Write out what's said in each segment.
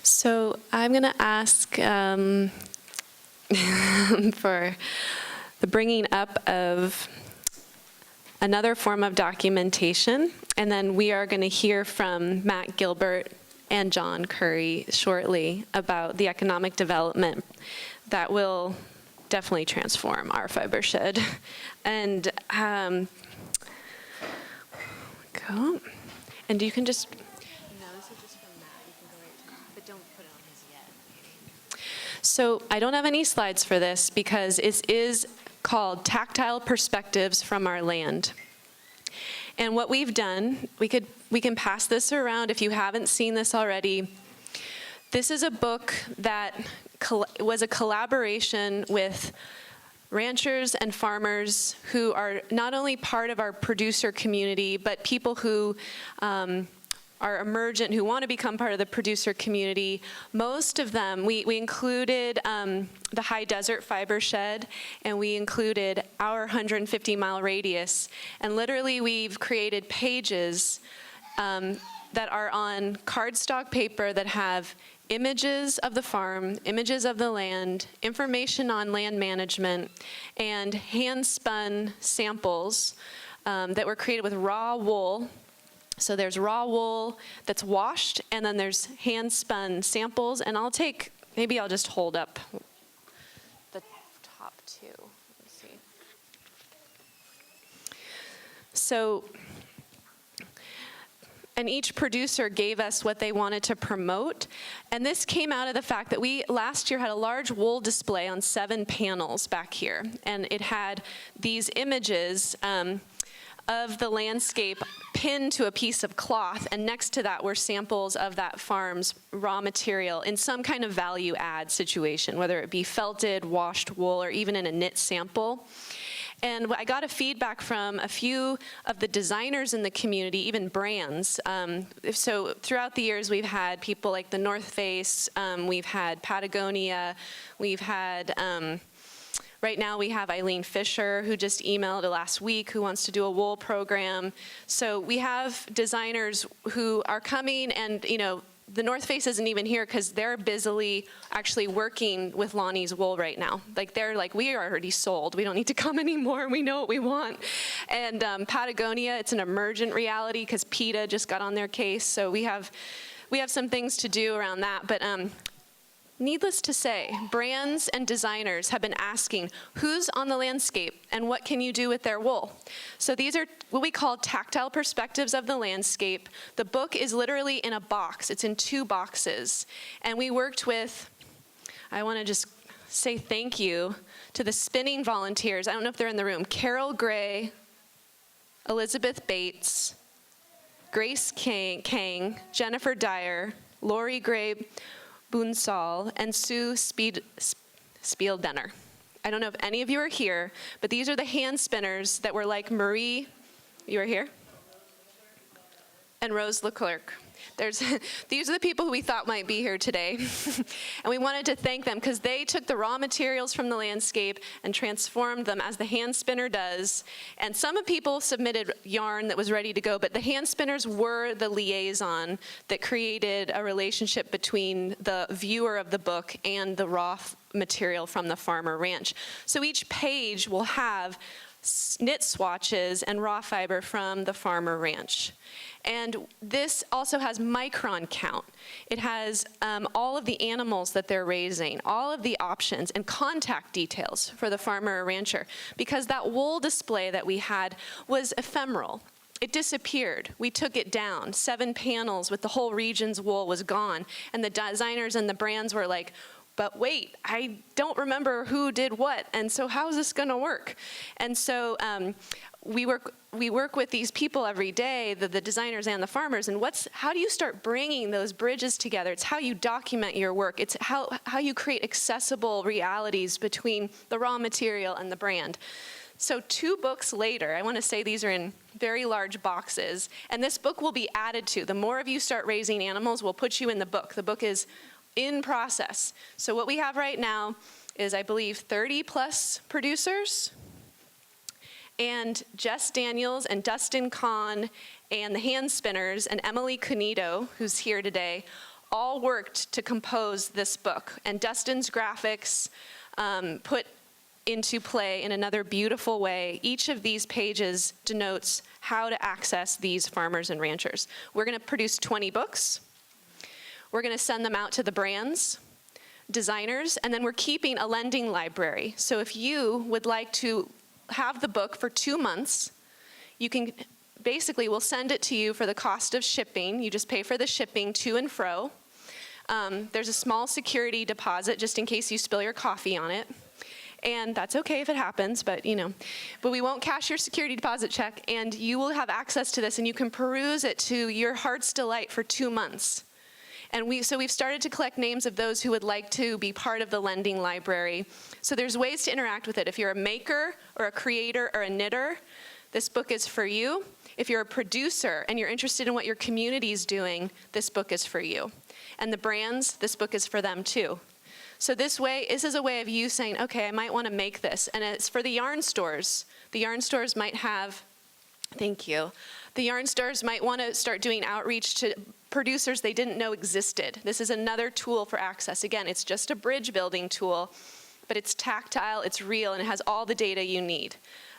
So I'm going to ask for the bringing up of another form of documentation, and then we are going to hear from Matt Gilbert and John Curry shortly about the economic development that will definitely transform our fiber shed. And go. And you can just. So I don't have any slides for this because it is called Tactile Perspectives from Our Land. And what we've done, we can pass this around if you haven't seen this already. This is a book that was a collaboration with ranchers and farmers who are not only part of our producer community, but people who are emergent, who want to become part of the producer community. Most of them, we included the High Desert Fiber Shed, and we included our 150-mile radius. And literally, we've created pages that are on cardstock paper that have images of the farm, images of the land, information on land management, and hand-spun samples that were created with raw wool. So there's raw wool that's washed, and then there's hand-spun samples. And maybe I'll just hold up the top two. Let's see. So, and each producer gave us what they wanted to promote. And this came out of the fact that we last year had a large wool display on 7 panels back here. And it had these images of the landscape pinned to a piece of cloth, and next to that were samples of that farm's raw material in some kind of value add situation, whether it be felted, washed wool, or even in a knit sample. And I got a feedback from a few of the designers in the community, even brands. So throughout the years, we've had people like the North Face, we've had Patagonia, we've had right now we have Eileen Fisher, who just emailed last week, who wants to do a wool program. So we have designers who are coming, and the North Face isn't even here because they're busily actually working with Lonnie's wool right now. Like they're like, we are already sold. We don't need to come anymore. We know what we want. And Patagonia, it's an emergent reality because PETA just got on their case. So we have some things to do around that. But needless to say, brands and designers have been asking, who's on the landscape and what can you do with their wool? So these are what we call tactile perspectives of the landscape. The book is literally in a box. It's in 2 boxes. And we worked with, I want to just say thank you to the spinning volunteers. I don't know if they're in the room. Carol Gray, Elizabeth Bates, Grace Kang, Jennifer Dyer, Lori Gray Bunsal, and Sue Spieldenner. I don't know if any of you are here, but these are the hand spinners that were like Marie, you are here? And Rose Leclerc. These are the people who we thought might be here today. And we wanted to thank them because they took the raw materials from the landscape and transformed them as the hand spinner does. And some people submitted yarn that was ready to go, but the hand spinners were the liaison that created a relationship between the viewer of the book and the raw material from the farmer ranch. So each page will have knit swatches and raw fiber from the farmer ranch. And this also has micron count. It has all of the animals that they're raising, all of the options, and contact details for the farmer or rancher. Because that wool display that we had was ephemeral. It disappeared. We took it down. 7 panels with the whole region's wool was gone. And the designers and the brands were like, but wait, I don't remember who did what, and so how is this going to work? And so we work with these people every day, the designers and the farmers, and how do you start bringing those bridges together? It's how you document your work. It's how you create accessible realities between the raw material and the brand. So 2 books later, I want to say these are in very large boxes, and this book will be added to. The more of you start raising animals, we'll put you in the book. The book is in process. So what we have right now is, I believe, 30 plus producers, and Jess Daniels and Dustin Kahn and the hand spinners and Emily Cunito, who's here today, all worked to compose this book. And Dustin's graphics put into play in another beautiful way. Each of these pages denotes how to access these farmers and ranchers. We're going to produce 20 books. We're going to send them out to the brands, designers, and then we're keeping a lending library. So if you would like to have the book for 2 months, you can basically, we'll send it to you for the cost of shipping. You just pay for the shipping to and fro. There's a small security deposit just in case you spill your coffee on it. And that's okay if it happens, but but we won't cash your security deposit check, and you will have access to this, and you can peruse it to your heart's delight for 2 months. And so we've started to collect names of those who would like to be part of the lending library. So there's ways to interact with it. If you're a maker or a creator or a knitter, this book is for you. If you're a producer and you're interested in what your community is doing, this book is for you. And the brands, this book is for them too. So this is a way of you saying, okay, I might want to make this. And it's for the yarn stores. The yarn stores might have, thank you. The yarn stores might want to start doing outreach to producers they didn't know existed. This is another tool for access. Again, it's just a bridge building tool, but it's tactile, it's real, and it has all the data you need.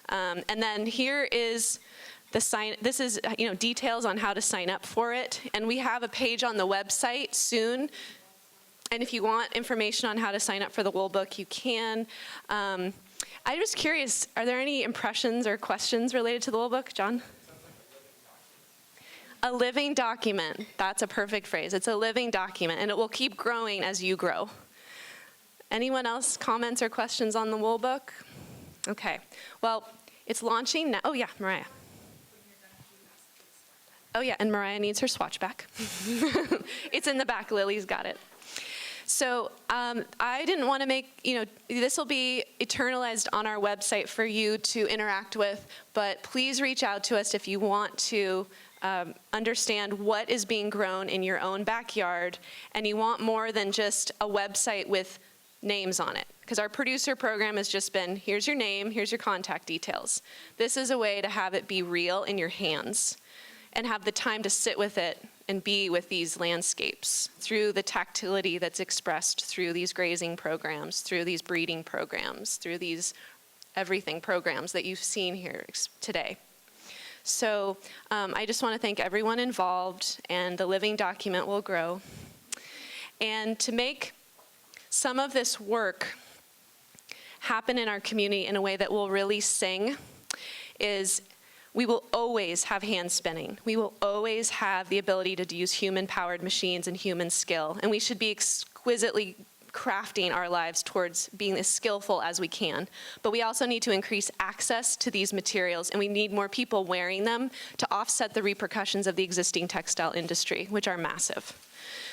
And then here is this is details on how to sign up for it. And we have a page on the website soon. And if you want information on how to sign up for the wool book, you can. I'm just curious, are there any impressions or questions related to the wool book, John? A living document. That's a perfect phrase. It's a living document, and it will keep growing as you grow. Anyone else comments or questions on the wool book? Okay. Well, it's launching now. Oh, yeah, Mariah. Oh, yeah, and Mariah needs her swatch back. It's in the back. Lily's got it. So I didn't want to make, this will be eternalized on our website for you to interact with, but please reach out to us if you want to understand what is being grown in your own backyard, and you want more than just a website with names on it. Because our producer program has just been, here's your name, here's your contact details. This is a way to have it be real in your hands and have the time to sit with it and be with these landscapes through the tactility that's expressed through these grazing programs, through these breeding programs, through these everything programs that you've seen here today. So I just want to thank everyone involved, and the living document will grow. And to make some of this work happen in our community in a way that will really sing is we will always have hand spinning. We will always have the ability to use human-powered machines and human skill. And we should be exquisitely crafting our lives towards being as skillful as we can. But we also need to increase access to these materials, and we need more people wearing them to offset the repercussions of the existing textile industry, which are massive.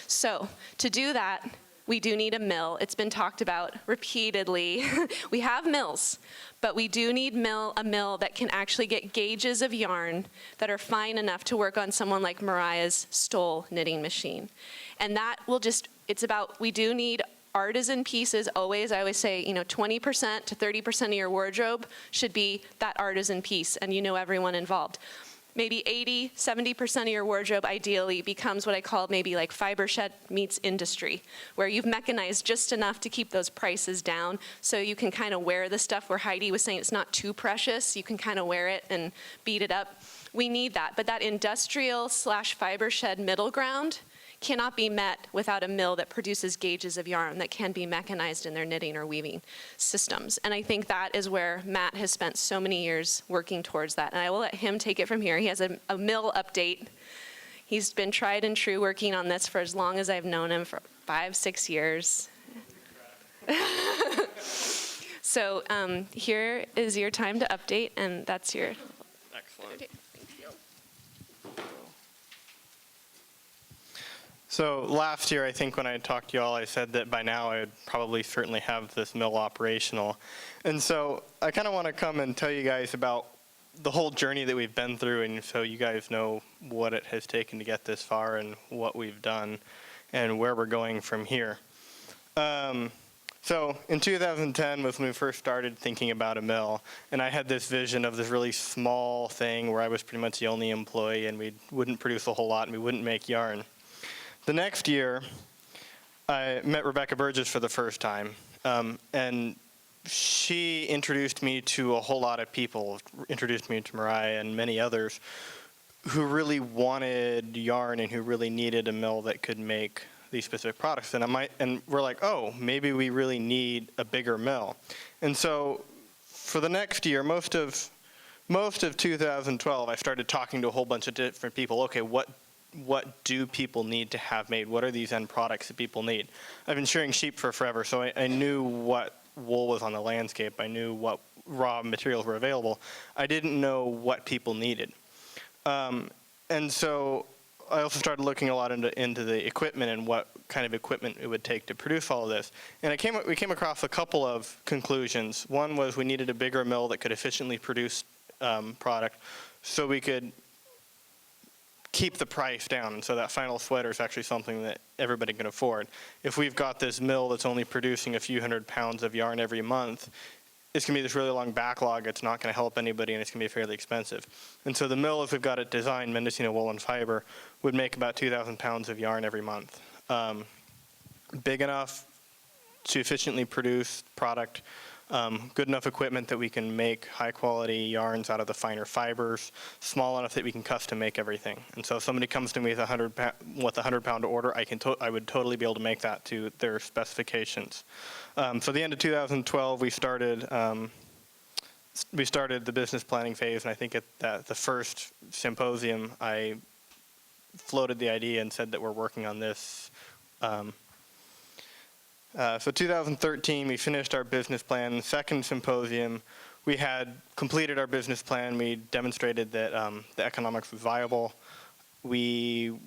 So to do that, we do need a mill. It's been talked about repeatedly. We have mills, but we do need a mill that can actually get gauges of yarn that are fine enough to work on someone like Mariah's stole knitting machine. And that will we do need artisan pieces always. I always say, 20% to 30% of your wardrobe should be that artisan piece, and everyone involved. Maybe 80, 70% of your wardrobe ideally becomes what I call maybe like fiber shed meets industry, where you've mechanized just enough to keep those prices down so you can kind of wear the stuff where Heidi was saying it's not too precious. You can kind of wear it and beat it up. We need that, but that industrial / fiber shed middle ground cannot be met without a mill that produces gauges of yarn that can be mechanized in their knitting or weaving systems. And I think that is where Matt has spent so many years working towards that. And I will let him take it from here. He has a mill update. He's been tried and true working on this for as long as I've known him, for 5-6 years. So here is your time to update, and that's your... Excellent. Okay. So last year, I think when I talked to you all, I said that by now I would probably certainly have this mill operational. And so I kind of want to come and tell you guys about the whole journey that we've been through, and so you guys know what it has taken to get this far and what we've done and where we're going from here. So in 2010 was when we first started thinking about a mill, and I had this vision of this really small thing where I was pretty much the only employee, and we wouldn't produce a whole lot and we wouldn't make yarn. The next year, I met Rebecca Burgess for the first time, and she introduced me to a whole lot of people, introduced me to Mariah and many others who really wanted yarn and who really needed a mill that could make these specific products. And we're like, oh, maybe we really need a bigger mill. And so for the next year, most of 2012, I started talking to a whole bunch of different people. Okay, what do people need to have made? What are these end products that people need? I've been shearing sheep for forever, so I knew what wool was on the landscape. I knew what raw materials were available. I didn't know what people needed. And so I also started looking a lot into the equipment and what kind of equipment it would take to produce all of this. And we came across a couple of conclusions. One was we needed a bigger mill that could efficiently produce product so we could keep the price down. And so that final sweater is actually something that everybody can afford. If we've got this mill that's only producing a few hundred pounds of yarn every month, it's going to be this really long backlog. It's not going to help anybody, and it's going to be fairly expensive. And so the mill, if we've got it designed, Mendocino Wool and Fiber, would make about 2,000 pounds of yarn every month. Big enough to efficiently produce product, good enough equipment that we can make high-quality yarns out of the finer fibers, small enough that we can custom make everything. And so if somebody comes to me with a 100-pound order, I would totally be able to make that to their specifications. So the end of 2012, we started the business planning phase, and I think at the first symposium, I floated the idea and said that we're working on this. So 2013, we finished our business plan. The second symposium, we had completed our business plan. We demonstrated that the economics was viable. We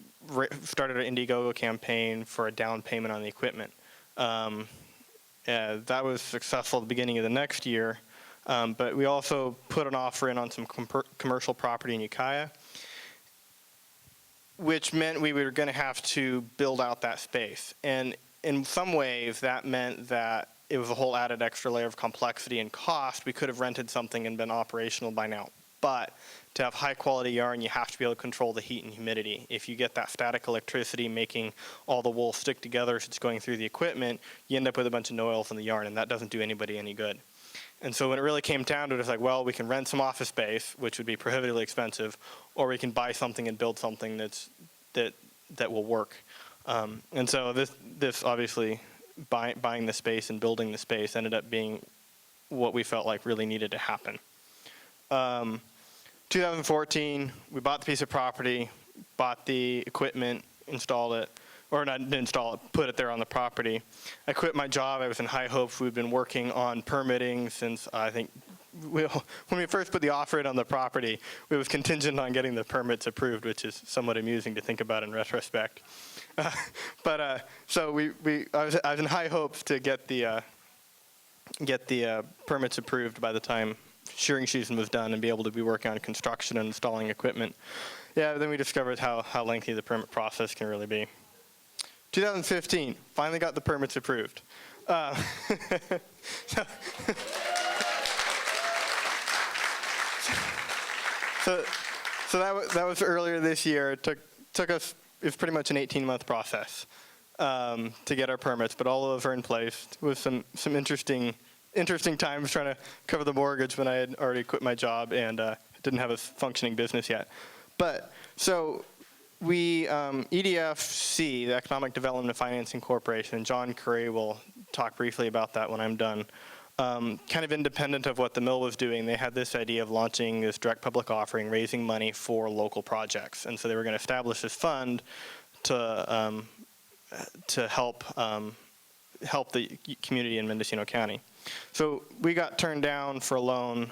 started an Indiegogo campaign for a down payment on the equipment. That was successful at the beginning of the next year, but we also put an offer in on some commercial property in Ukiah, which meant we were going to have to build out that space. And in some ways, that meant that it was a whole added extra layer of complexity and cost. We could have rented something and been operational by now. But to have high quality yarn, you have to be able to control the heat and humidity. If you get that static electricity making all the wool stick together as it's going through the equipment, you end up with a bunch of no oils in the yarn, and that doesn't do anybody any good. And so when it really came down to it, it's like, well, we can rent some office space, which would be prohibitively expensive, or we can buy something and build something that will work. And so this obviously, buying the space and building the space ended up being what we felt like really needed to happen. 2014, we bought the piece of property, bought the equipment, installed it, or not didn't install it, put it there on the property. I quit my job. I was in high hopes. We'd been working on permitting since I think when we first put the offer in on the property, it was contingent on getting the permits approved, which is somewhat amusing to think about in retrospect. So I was in high hopes to get the permits approved by the time shearing season was done and be able to be working on construction and installing equipment. Yeah, then we discovered how lengthy the permit process can really be. 2015, finally got the permits approved. So that was earlier this year. It took us, it was pretty much an 18-month process to get our permits, but all of those are in place. It was some interesting times trying to cover the mortgage when I had already quit my job and didn't have a functioning business yet. But so we, EDFC, the Economic Development and Financing Corporation, and John Curry will talk briefly about that when I'm done. Kind of independent of what the mill was doing, they had this idea of launching this direct public offering, raising money for local projects. And so they were going to establish this fund to help the community in Mendocino County. So we got turned down for a loan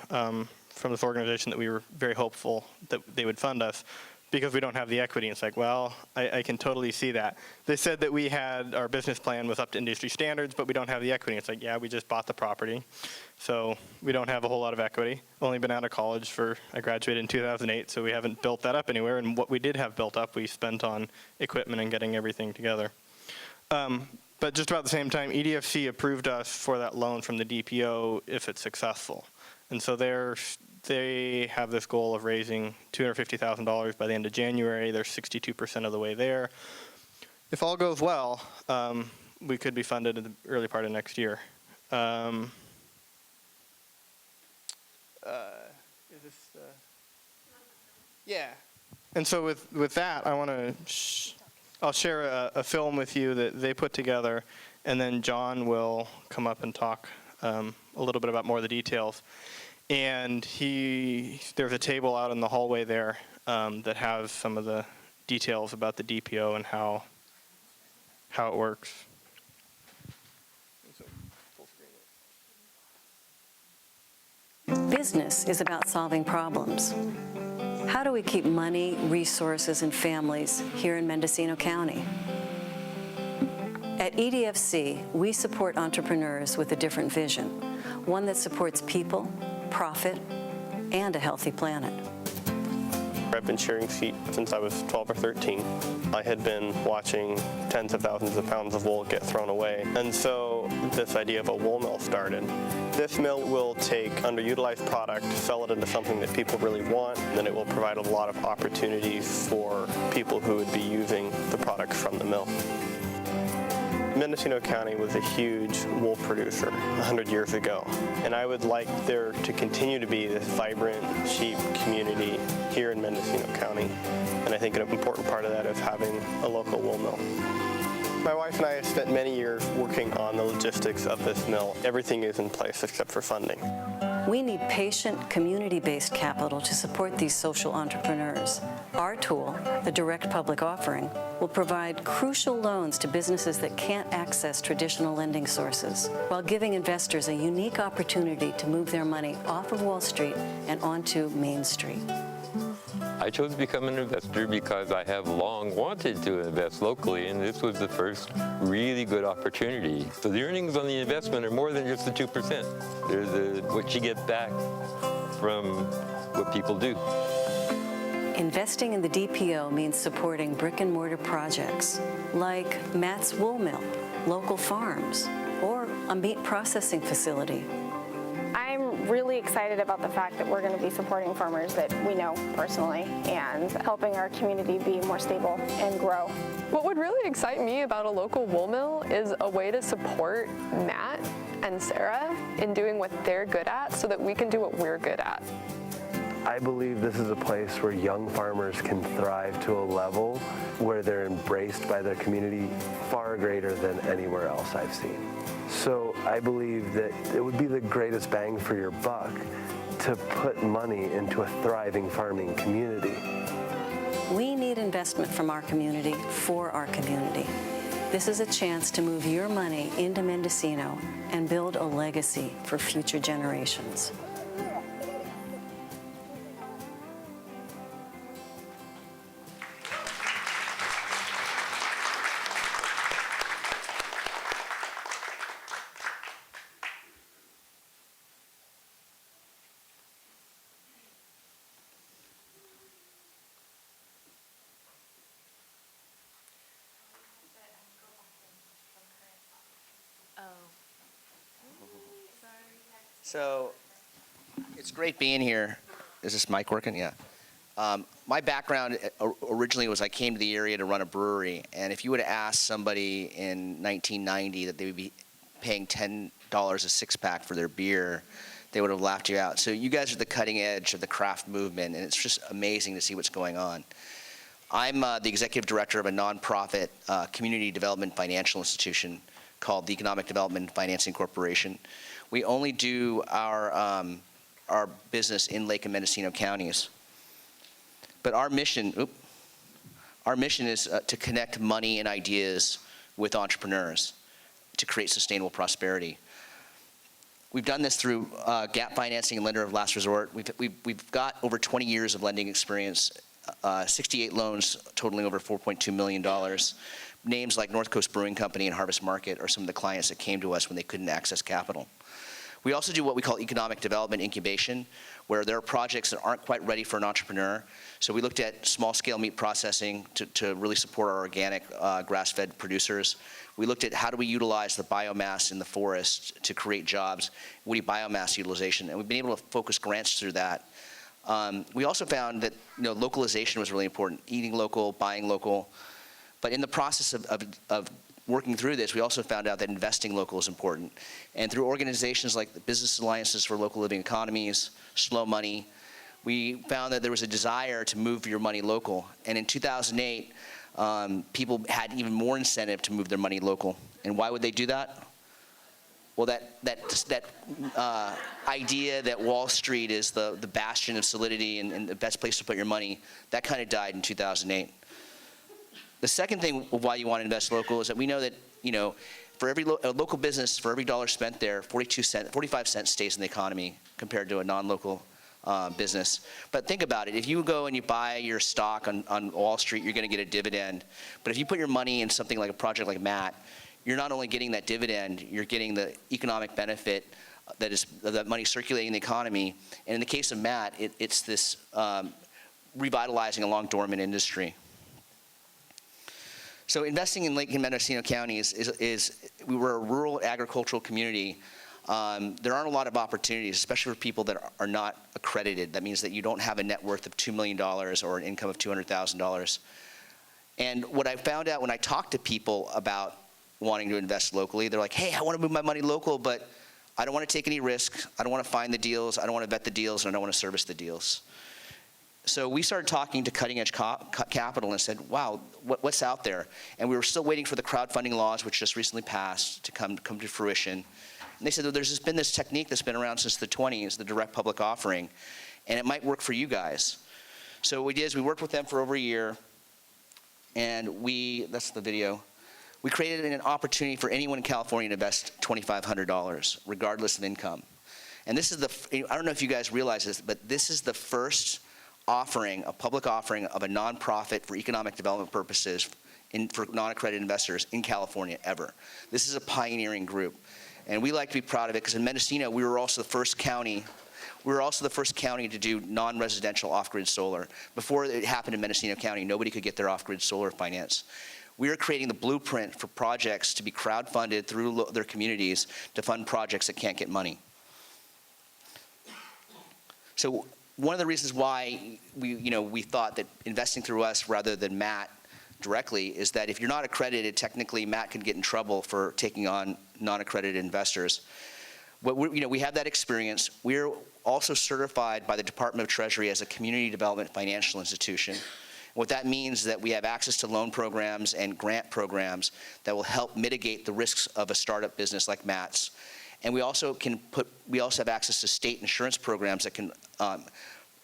from this organization that we were very hopeful that they would fund us because we don't have the equity. It's like, well, I can totally see that. They said that we had, our business plan was up to industry standards, but we don't have the equity. It's like, yeah, we just bought the property. So we don't have a whole lot of equity. Only been out of college I graduated in 2008, so we haven't built that up anywhere. And what we did have built up, we spent on equipment and getting everything together. But just about the same time, EDFC approved us for that loan from the DPO if it's successful. And so they have this goal of raising $250,000 by the end of January. They're 62% of the way there. if all goes well, we could be funded in the early part of next year. Is this? Yeah. And so with that, I want to. I'll share a film with you that they put together, and then John will come up and talk a little bit about more of the details. And there's a table out in the hallway there that has some of the details about the DPO and how it works. Business is about solving problems. How do we keep money, resources, and families here in Mendocino County? At EDFC, we support entrepreneurs with a different vision, one that supports people, profit, and a healthy planet. I've been shearing sheep since I was 12 or 13. I had been watching tens of thousands of pounds of wool get thrown away, and so this idea of a wool mill started. This mill will take underutilized product, sell it into something that people really want, and then it will provide a lot of opportunities for people who would be using the product from the mill. Mendocino County was a huge wool producer 100 years ago, and I would like there to continue to be this vibrant sheep community here in Mendocino County, and I think an important part of that is having a local wool mill. My wife and I have spent many years working on the logistics of this mill. Everything is in place except for funding. We need patient, community-based capital to support these social entrepreneurs. Our tool, the direct public offering, will provide crucial loans to businesses that can't access traditional lending sources, while giving investors a unique opportunity to move their money off of Wall Street and onto Main Street. I chose to become an investor because I have long wanted to invest locally, and this was the first really good opportunity. So the earnings on the investment are more than just the 2%. They're what you get back from what people do. Investing in the DPO means supporting brick-and-mortar projects like Matt's Wool Mill, local farms, or a meat processing facility. I'm really excited about the fact that we're going to be supporting farmers that we know personally and helping our community be more stable and grow. What would really excite me about a local wool mill is a way to support Matt and Sarah in doing what they're good at so that we can do what we're good at. I believe this is a place where young farmers can thrive to a level where they're embraced by their community far greater than anywhere else I've seen. So I believe that it would be the greatest bang for your buck to put money into a thriving farming community. We need investment from our community for our community. This is a chance to move your money into Mendocino and build a legacy for future generations. So it's great being here. Is this mic working? Yeah. My background originally was I came to the area to run a brewery, and if you would have asked somebody in 1990 that they would be paying $10 a six-pack for their beer, they would have laughed you out. So you guys are the cutting edge of the craft movement, and it's just amazing to see what's going on. I'm the executive director of a nonprofit community development financial institution called the Economic Development Financing Corporation. We only do our business in Lake and Mendocino counties. But our mission is to connect money and ideas with entrepreneurs to create sustainable prosperity. We've done this through gap financing and lender of last resort. We've got over 20 years of lending experience, 68 loans totaling over $4.2 million. Names like North Coast Brewing Company and Harvest Market are some of the clients that came to us when they couldn't access capital. We also do what we call economic development incubation, where there are projects that aren't quite ready for an entrepreneur. So we looked at small-scale meat processing to really support our organic grass-fed producers. We looked at how do we utilize the biomass in the forest to create jobs, woody biomass utilization, and we've been able to focus grants through that. We also found that localization was really important, eating local, buying local. But in the process of working through this, we also found out that investing local is important. And through organizations like the Business Alliances for Local Living Economies, Slow Money, we found that there was a desire to move your money local. And in 2008, people had even more incentive to move their money local. And why would they do that? Well, that idea that Wall Street is the bastion of solidity and the best place to put your money, that kind of died in 2008. The second thing of why you want to invest local is that we know that, for every local business, for every dollar spent there, 45 cents stays in the economy compared to a non-local business. But think about it. If you go and you buy your stock on Wall Street, you're going to get a dividend. But if you put your money in something like a project like MAT, you're not only getting that dividend, you're getting the economic benefit that is that money circulating in the economy. And in the case of MAT, it's this revitalizing a long dormant industry. So investing in Lake and Mendocino counties we were a rural agricultural community. There aren't a lot of opportunities, especially for people that are not accredited. That means that you don't have a net worth of $2 million or an income of $200,000. And what I found out when I talked to people about wanting to invest locally, they're like, hey, I want to move my money local, but I don't want to take any risk. I don't want to find the deals. I don't want to vet the deals, and I don't want to service the deals. So we started talking to Cutting Edge Capital and said, wow, what's out there? And we were still waiting for the crowdfunding laws, which just recently passed, to come to fruition. And they said, well, there's been this technique that's been around since the 20s, the direct public offering, and it might work for you guys. So what we did is we worked with them for over a year, and that's the video. We created an opportunity for anyone in California to invest $2,500, regardless of income. And this is I don't know if you guys realize this, but this is the first offering, a public offering of a nonprofit for economic development purposes for non-accredited investors in California ever. This is a pioneering group. And we like to be proud of it because in Mendocino, we were also the first county to do non-residential off-grid solar. Before it happened in Mendocino County, nobody could get their off-grid solar finance. We are creating the blueprint for projects to be crowdfunded through their communities to fund projects that can't get money. So one of the reasons why we thought that investing through us rather than MAT directly is that if you're not accredited, technically MAT can get in trouble for taking on non-accredited investors. But we have that experience. We're also certified by the Department of Treasury as a community development financial institution. What that means is that we have access to loan programs and grant programs that will help mitigate the risks of a startup business like MAT's. And we also have access to state insurance programs that can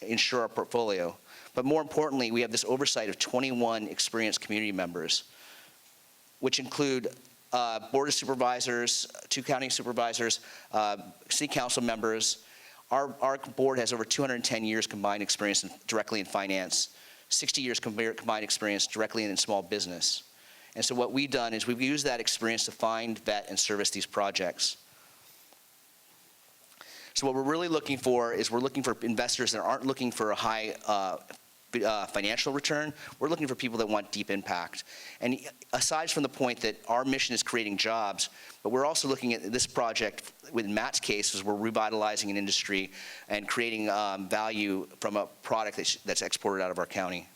insure our portfolio. But more importantly, we have this oversight of 21 experienced community members, which include board of supervisors, 2 county supervisors, city council members. Our board has over 210 years combined experience directly in finance, 60 years combined experience directly in small business. And so what we've done is we've used that experience to find, vet, and service these projects. So what we're really looking for is we're looking for investors that aren't looking for a high financial return. We're looking for people that want deep impact. And aside from the point that our mission is creating jobs, but we're also looking at this project, with Matt's case, is we're revitalizing an industry and creating value from a product that's exported out of our county.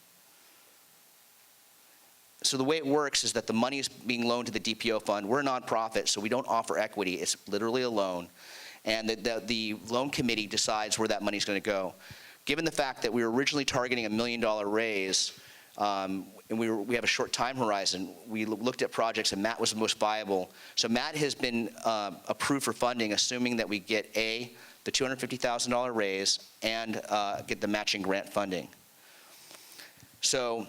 So the way it works is that the money is being loaned to the DPO fund. We're a nonprofit, so we don't offer equity. It's literally a loan. And the loan committee decides where that money is going to go. Given the fact that we were originally targeting a $1 million raise, and we have a short time horizon, we looked at projects and MAT was the most viable. So MAT has been approved for funding, assuming that we get the $250,000 raise and get the matching grant funding. So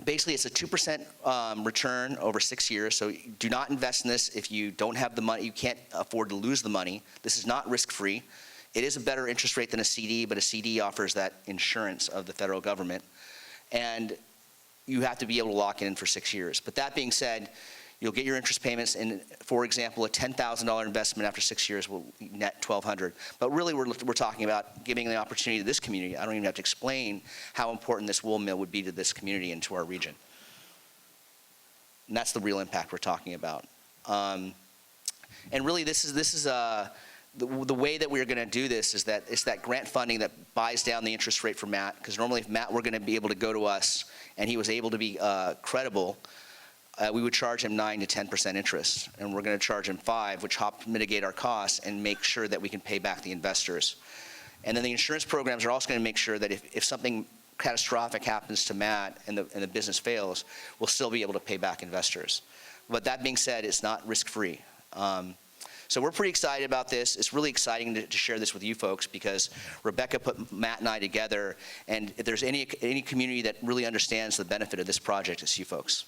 basically, it's a 2% return over 6 years. So do not invest in this if you don't have the money. You can't afford to lose the money. This is not risk-free. It is a better interest rate than a CD, but a CD offers that insurance of the federal government. And you have to be able to lock it in for 6 years. But that being said, you'll get your interest payments, and for example, a $10,000 investment after 6 years will net $1,200. But really, we're talking about giving the opportunity to this community. I don't even have to explain how important this wool mill would be to this community and to our region. And that's the real impact we're talking about. And really, this is the way that we're going to do this is that it's that grant funding that buys down the interest rate for Matt, because normally if Matt were going to be able to go to us and he was able to be credible, we would charge him 9 to 10% interest, and we're going to charge him 5, which help mitigate our costs and make sure that we can pay back the investors. And then the insurance programs are also going to make sure that if something catastrophic happens to Matt and the business fails, we'll still be able to pay back investors. But that being said, it's not risk-free. So we're pretty excited about this. It's really exciting to share this with you folks because Rebecca put Matt and I together, and if there's any community that really understands the benefit of this project, it's you folks.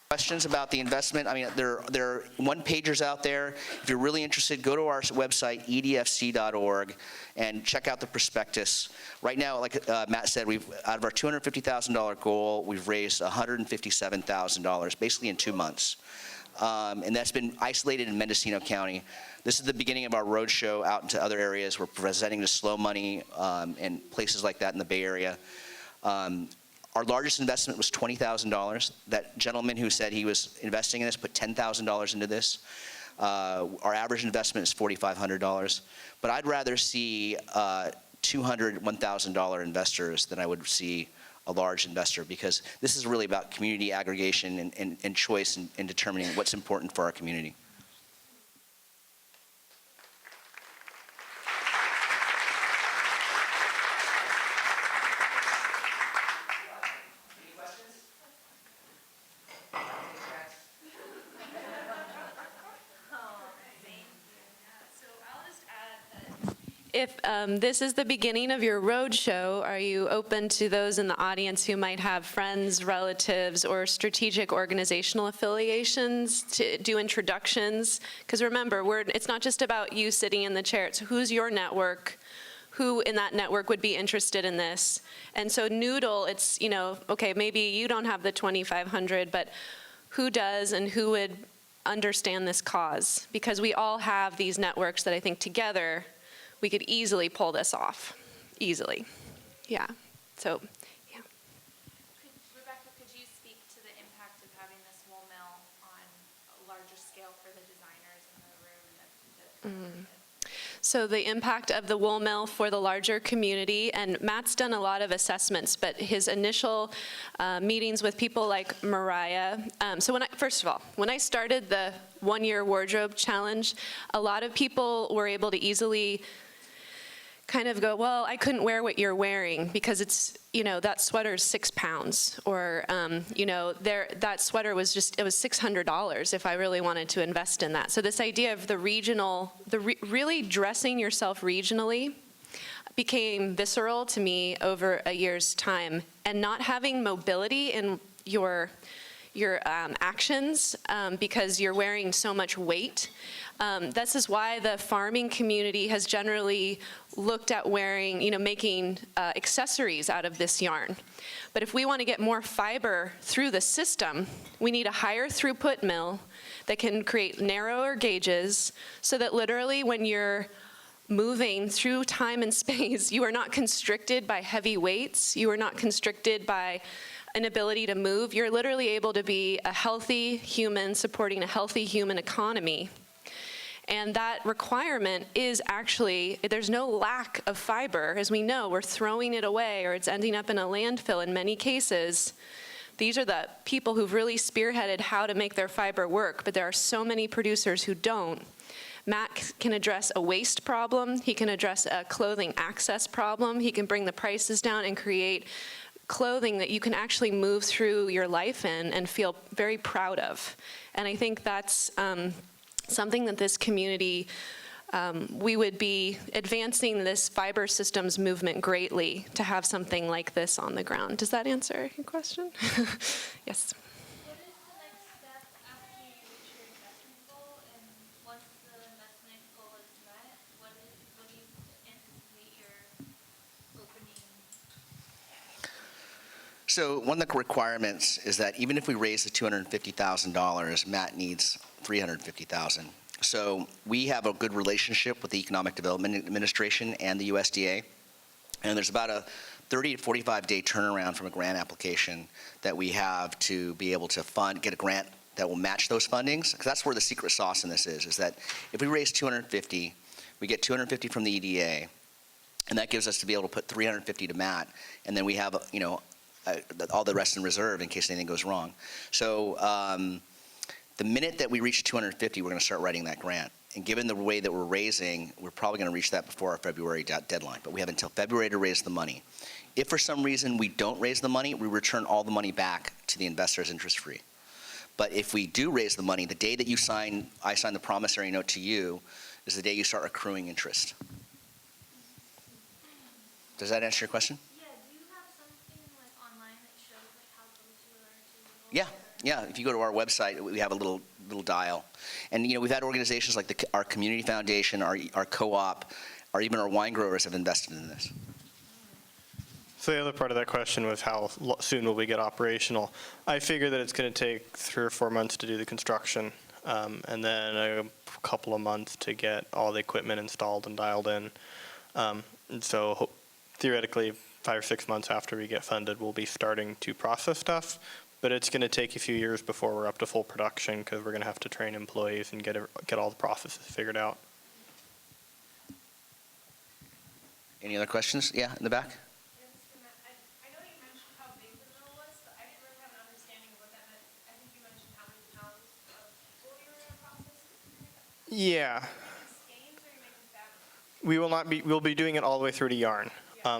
Questions about the investment? I mean, there are one-pagers out there. If you're really interested, go to our website, edfc.org, and check out the prospectus. Right now, like Matt said, out of our $250,000 goal, we've raised $157,000, basically in 2 months. And that's been isolated in Mendocino County. This is the beginning of our roadshow out into other areas. We're presenting to Slow Money and places like that in the Bay Area. Our largest investment was $20,000. That gentleman who said he was investing in this put $10,000 into this. Our average investment is $4,500. But I'd rather see $200,000, $1,000 investors than I would see a large investor, because this is really about community aggregation and choice in determining what's important for our community. If this is the beginning of your roadshow, are you open to those in the audience who might have friends, relatives, or strategic organizational affiliations to do introductions? Because remember, it's not just about you sitting in the chair. It's who's your network, who in that network would be interested in this. And so Noodle, it's, okay, maybe you don't have the 2,500, but who does and who would understand this cause? Because we all have these networks that I think together we could easily pull this off, easily. Yeah, so, yeah. Rebecca, could you speak to the impact of having this wool mill on a larger scale for the designers in the room? So the impact of the wool mill for the larger community, and Matt's done a lot of assessments, but his initial meetings with people like Mariah. So first of all, when I started the 1-year wardrobe challenge, a lot of people were able to easily kind of go, well, I couldn't wear what you're wearing because it's, that sweater's 6 pounds, or, that sweater was it was $600 if I really wanted to invest in that. So this idea of the regional, really dressing yourself regionally became visceral to me over a year's time, and not having mobility in your actions because you're wearing so much weight. This is why the farming community has generally looked at wearing, making accessories out of this yarn. But if we want to get more fiber through the system, we need a higher throughput mill that can create narrower gauges so that literally when you're moving through time and space, you are not constricted by heavy weights. You are not constricted by an ability to move. You're literally able to be a healthy human supporting a healthy human economy. And that requirement is actually, there's no lack of fiber. As we know, we're throwing it away or it's ending up in a landfill in many cases. These are the people who've really spearheaded how to make their fiber work, but there are so many producers who don't. Matt can address a waste problem. He can address a clothing access problem. He can bring the prices down and create clothing that you can actually move through your life in and feel very proud of. And I think that's something that this community, we would be advancing this fiber systems movement greatly to have something like this on the ground. Does that answer your question? Yes. What is the next step after you reach your investment goal, and once the investment goal is met, what do you anticipate your opening? So one of the requirements is that even if we raise the $250,000, Matt needs $350,000. So we have a good relationship with the Economic Development Administration and the USDA, and there's about a 30 to 45 day turnaround from a grant application that we have to be able to get a grant that will match those fundings. Because that's where the secret sauce in this is that if we raise $250,000, We get 250 from the EDA, and that gives us to be able to put 350 to Matt, and then we have, all the rest in reserve in case anything goes wrong. So the minute that we reach 250, we're going to start writing that grant. And given the way that we're raising, we're probably going to reach that before our February deadline. But we have until February to raise the money. If for some reason we don't raise the money, we return all the money back to the investors interest-free. But if we do raise the money, the day that I sign the promissory note to you is the day you start accruing interest. Does that answer your question? Yeah, do you have something like online that shows like how close you are to Yeah. If you go to our website, we have a little dial, and we've had organizations like our community foundation, our co-op, or even our wine growers have invested in this. So the other part of that question was how soon will we get operational? I figure that it's going to take 3 or 4 months to do the construction, and then a couple of months to get all the equipment installed and dialed in. And so theoretically, 5 or 6 months after we get funded, we'll be starting to process stuff. But it's going to take a few years before we're up to full production because we're going to have to train employees and get all the processes figured out. Any other questions? Yeah, in the back. I know you mentioned how big the mill was, but I didn't really have an understanding of what that meant. I think you mentioned how many pounds of wool you were going to process. Yeah. Skeins, or are you making fabric? We will not be. We'll be doing it all the way through to yarn.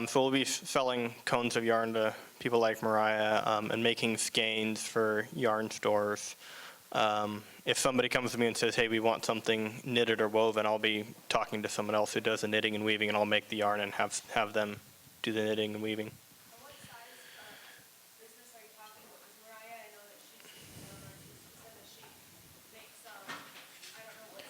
So we'll be selling cones of yarn to people like Mariah and making skeins for yarn stores. If somebody comes to me and says, "Hey, we want something knitted or woven," I'll be talking to someone else who does the knitting and weaving, and I'll make the yarn and have them do the knitting and weaving. And what size business are you talking about? Because Mariah, I know that she said that she makes, I don't know what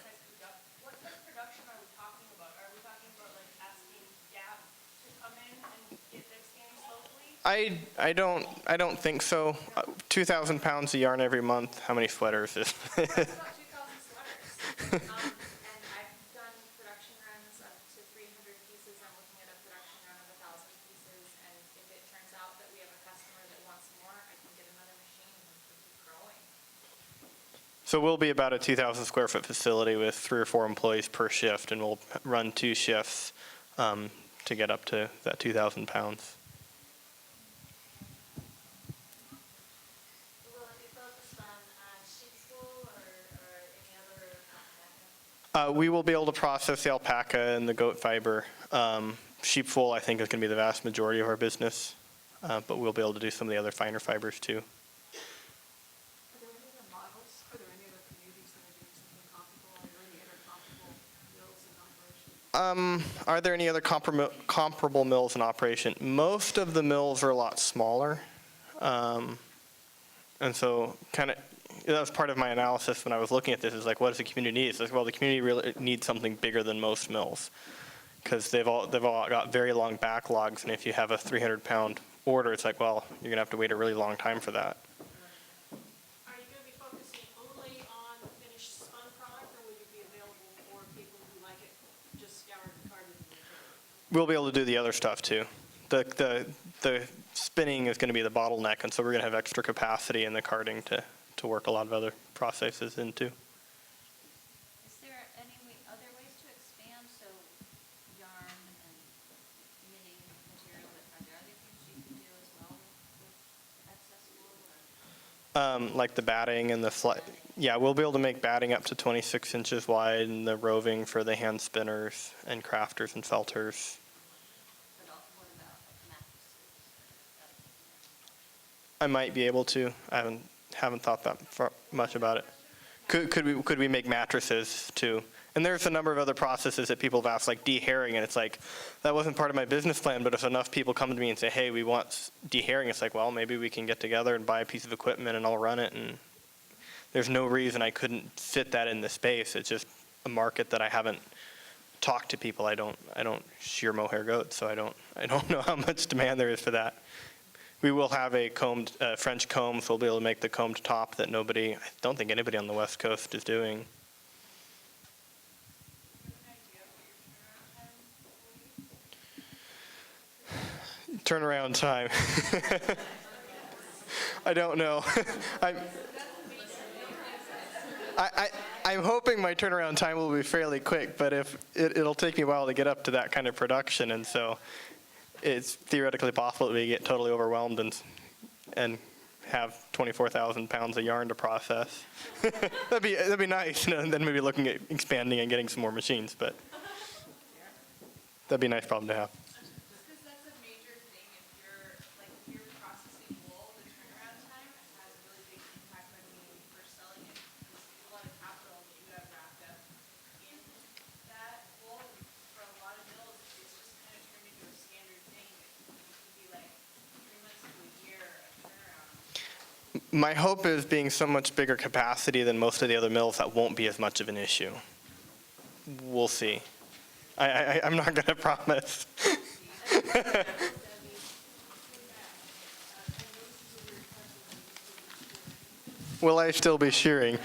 size production are we talking about? Are we talking about like asking Gap to come in and get their skeins locally? I don't think so. 2,000 pounds of yarn every month. How many sweaters is? That's about 2,000 sweaters. And I've done production runs up to 300 pieces. I'm looking at a production run of 1,000 pieces. And if it turns out that we have a customer that wants more, I can get another machine and keep growing. So we'll be about a 2,000 square foot facility with 3 or 4 employees per shift, and we'll run 2 shifts to get up to that 2,000 pounds. Will it be focused on sheep's wool or any other alpaca? We will be able to process the alpaca and the goat fiber. Sheep wool, I think, is going to be the vast majority of our business, but we'll be able to do some of the other finer fibers too. Are there any other models? Are there any other communities that are doing something comparable? Are there any other comparable mills in operation? Are there any other comparable mills in operation? Most of the mills are a lot smaller. And so kind of that was part of my analysis when I was looking at this, is like, what does the community need? It's like, well, the community really needs something bigger than most mills because they've all got very long backlogs. And if you have a 300-pound order, it's like, well, you're going to have to wait a really long time for that. Are you going to be focusing only on the finished spun product, or will you be available for people who like it just scoured and carded? We'll be able to do the other stuff too. The spinning is going to be the bottleneck, and so we're going to have extra capacity in the carding to work a lot of other processes into. Is there any other ways to expand? So yarn and knitting material, are there other things you can do as well with excess wool? Like the batting and the yeah, we'll be able to make batting up to 26 inches wide, and the roving for the hand spinners and crafters and felters. What about like mattresses? I might be able to. I haven't thought that much about it. Could we make mattresses too? And there's a number of other processes that people have asked, like de-hairing, and it's like, that wasn't part of my business plan, but if enough people come to me and say, hey, we want de-hairing, it's like, well, maybe we can get together and buy a piece of equipment and I'll run it, and there's no reason I couldn't fit that in the space. It's just a market that I haven't talked to people. I don't shear mohair goats, so I don't know how much demand there is for that. We will have a combed French comb, so we'll be able to make the combed top that I don't think anybody on the West Coast is doing. Turnaround time. I don't know. I'm hoping my turnaround time will be fairly quick, but if it'll take me a while to get up to that kind of production, and so it's theoretically possible that we get totally overwhelmed and have 24,000 pounds of yarn to process. that'd be nice, and then maybe looking at expanding and getting some more machines, but that'd be a nice problem to have. Just because that's a major thing, if you're processing wool, the turnaround time has a really big impact on you for selling it. Because a lot of capital that you have wrapped up in that wool, and for a lot of mills, it's just kind of turned into a standard thing. It can be like 3 months to a year of turnaround. My hope is being so much bigger capacity than most of the other mills, that won't be as much of an issue. We'll see. I'm not going to promise. Will I still be shearing?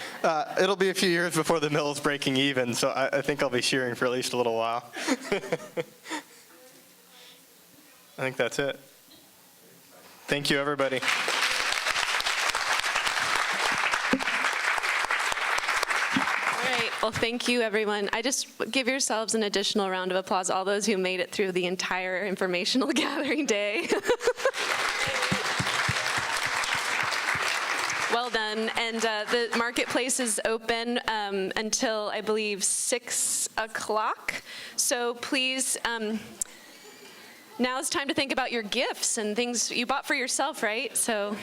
It'll be a few years before the mill is breaking even, so I think I'll be shearing for at least a little while. I think that's it. Thank you, everybody. Well, thank you, everyone. I just give yourselves an additional round of applause, all those who made it through the entire informational gathering day. Well done. And the marketplace is open until, I believe, 6 o'clock. So please, now it's time to think about your gifts and things you bought for yourself, right? So.